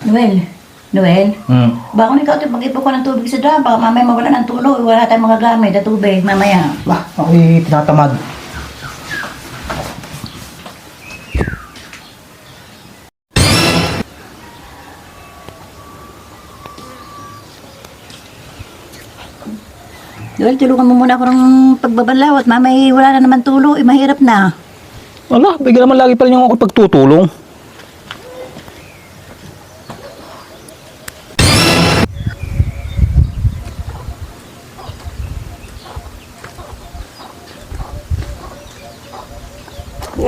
Noel, Noel, baka kung ikaw ito, mag-ipo ko ng tubig sa drum, baka mamaya mawala ng tulo, wala tayong magagamit na tubig mamaya. Bah, ako'y tinatamad. Noel, tulungan mo muna ako ng pagbabalaw at mamaya wala na naman tulo, mahirap na. Wala, bigla naman lagi pa rin yung ako pagtutulong.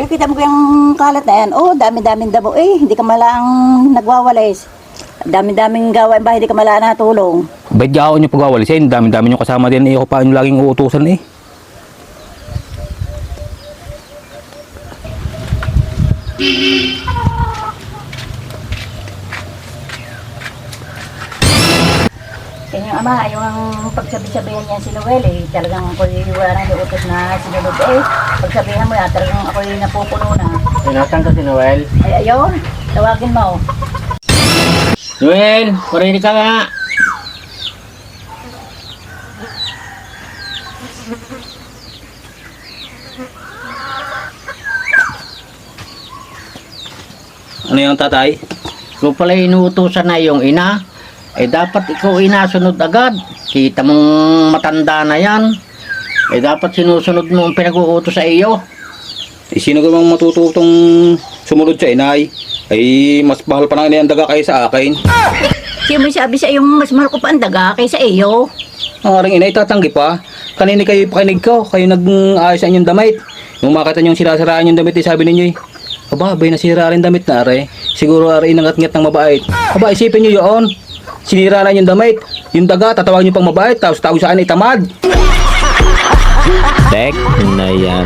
Kita mo ko yung kalat na yan, oh, dami-daming dabo hindi ka malang nagwawalis. Dami-daming gawain ba, hindi ka malang natulong. Ba't gaon yung pagwawalisin? Dami-dami yung kasama din. Ako pa yung laging uutusan eh. Kanyang ama, yung pagsabi-sabihan niya si Noel talagang ako'y wala nang iutos na sinunod pagsabihan mo yan, talagang ako'y napupuno na. Nasaan ka si Noel? Ay, ayun, tawagin mo. Noel, marinig ka nga. Ano yung tatay? Kung pala inuutosan na yung ina, dapat ikaw inasunod agad. Kita mong matanda na yan. Dapat sinusunod mo ang pinag-uutos sa iyo. Sino ka bang matututong sumunod sa inay? Ay, mas mahal pa na ang daga kaysa sa akin. Sino mo sabi sa iyong mas mahal ko pa ang daga kaysa iyo? Ang aring inay tatanggi pa. Kanina kayo pakinig ko, kayo nag-aayos ang inyong damit. Nung makita nyo yung sinasaraan yung damit, sabi ninyo aba, bay nasira rin damit na are. Siguro are inangat-ngat ng mabait. Aba, isipin nyo yun. Sinira na yung damit. Yung daga, tatawag nyo pang mabait. Tapos tawag saan ay tamad. Tek na yan.